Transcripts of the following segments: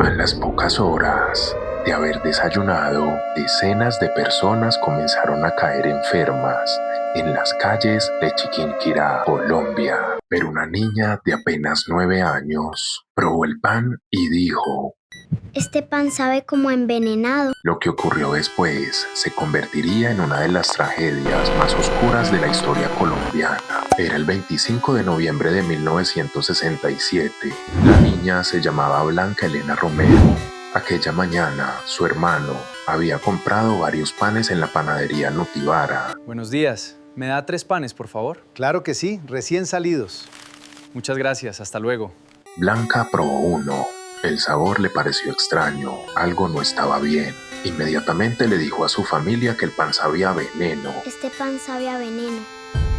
A las pocas horas de haber desayunado, decenas de personas comenzaron a caer enfermas en las calles de Chiquinquirá, Colombia. Pero una niña de apenas 9 años probó el pan y dijo: Este pan sabe como envenenado. Lo que ocurrió después se convertiría en una de las tragedias más oscuras de la historia colombiana. Era el 25 de noviembre de 1967. La niña se llamaba Blanca Elena Romero. Aquella mañana, su hermano había comprado varios panes en la panadería Nutibara. Buenos días. ¿Me da 3 panes, por favor? Claro que sí, recién salidos. Muchas gracias. Hasta luego. Blanca probó uno. El sabor le pareció extraño, algo no estaba bien. Inmediatamente le dijo a su familia que el pan sabía a veneno. Este pan sabe a veneno.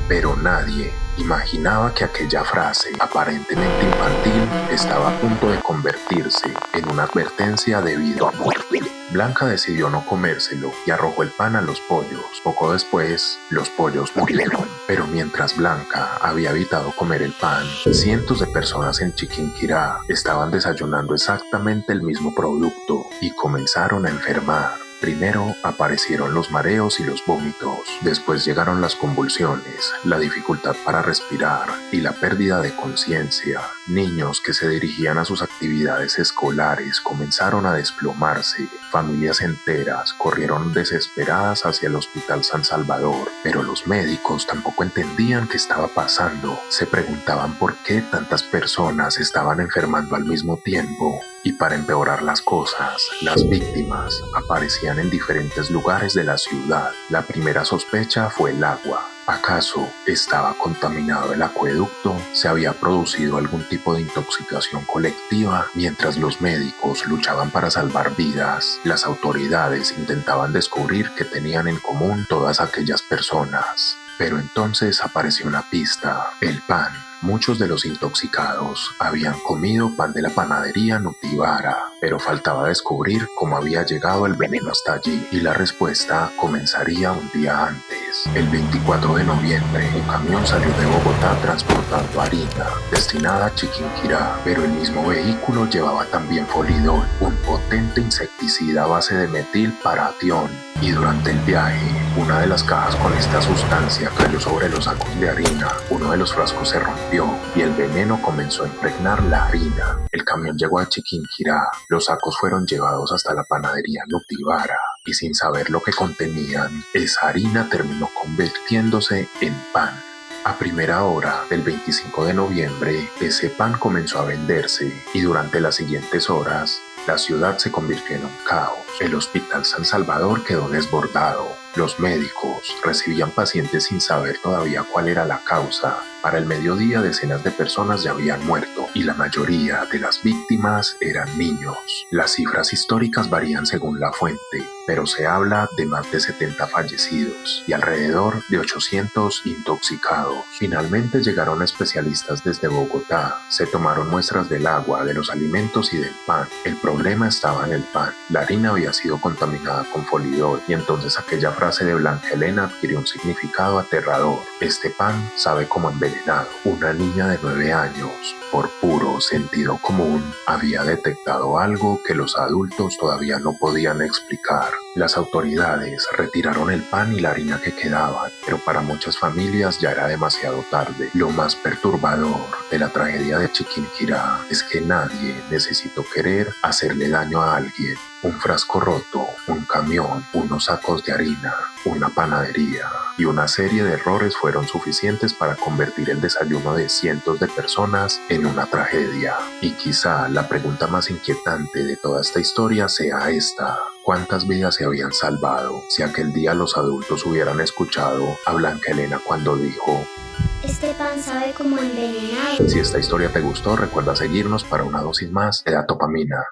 Pero nadie imaginaba que aquella frase, aparentemente infantil, estaba a punto de convertirse en una advertencia de vida o muerte. Blanca decidió no comérselo y arrojó el pan a los pollos. Poco después, los pollos murieron. Pero mientras Blanca había evitado comer el pan, cientos de personas en Chiquinquirá estaban desayunando exactamente el mismo producto y comenzaron a enfermar. Primero aparecieron los mareos y los vómitos, después llegaron las convulsiones, la dificultad para respirar y la pérdida de conciencia. Niños que se dirigían a sus actividades escolares comenzaron a desplomarse. Familias enteras corrieron desesperadas hacia el Hospital San Salvador, pero los médicos tampoco entendían qué estaba pasando. Se preguntaban por qué tantas personas estaban enfermando al mismo tiempo. Y para empeorar las cosas, las víctimas aparecían en diferentes lugares de la ciudad. La primera sospecha fue el agua. ¿Acaso estaba contaminado el acueducto? ¿Se había producido algún tipo de intoxicación colectiva? Mientras los médicos luchaban para salvar vidas, las autoridades intentaban descubrir qué tenían en común todas aquellas personas. Pero entonces apareció una pista: el pan. Muchos de los intoxicados habían comido pan de la panadería Nutibara, pero faltaba descubrir cómo había llegado el veneno hasta allí, y la respuesta comenzaría un día antes. El 24 de noviembre, un camión salió de Bogotá transportando harina destinada a Chiquinquirá, pero el mismo vehículo llevaba también Folidol, un potente insecticida a base de metilparatión. Y durante el viaje, una de las cajas con esta sustancia cayó sobre los sacos de harina. Uno de los frascos se rompió y el veneno comenzó a impregnar la harina. El camión llegó a Chiquinquirá. Los sacos fueron llevados hasta la panadería Nutibara y, sin saber lo que contenían, esa harina terminó convirtiéndose en pan. A primera hora del 25 de noviembre, ese pan comenzó a venderse y durante las siguientes horas, la ciudad se convirtió en un caos. El Hospital San Salvador quedó desbordado. Los médicos recibían pacientes sin saber todavía cuál era la causa. Para el mediodía, decenas de personas ya habían muerto y la mayoría de las víctimas eran niños. Las cifras históricas varían según la fuente, pero se habla de más de 70 fallecidos y alrededor de 800 intoxicados. Finalmente llegaron especialistas desde Bogotá. Se tomaron muestras del agua, de los alimentos y del pan. El problema estaba en el pan. La harina había sido contaminada con Folidol y entonces aquella frase de Blanca Elena adquirió un significado aterrador. Este pan sabe como envenenado. Una niña de 9 años, por puro sentido común, había detectado algo que los adultos todavía no podían explicar. Las autoridades retiraron el pan y la harina que quedaban, pero para muchas familias ya era demasiado tarde. Lo más perturbador de la tragedia de Chiquinquirá es que nadie necesitó querer hacerle daño a alguien. Un frasco roto, un camión, unos sacos de harina, una panadería y una serie de errores fueron suficientes para convertir el desayuno de cientos de personas en una tragedia. Y quizá la pregunta más inquietante de toda esta historia sea esta: ¿cuántas vidas se habían salvado si aquel día los adultos hubieran escuchado a Blanca Elena cuando dijo: Este pan sabe como envenenado? Si esta historia te gustó, recuerda seguirnos para una dosis más de Datopamina.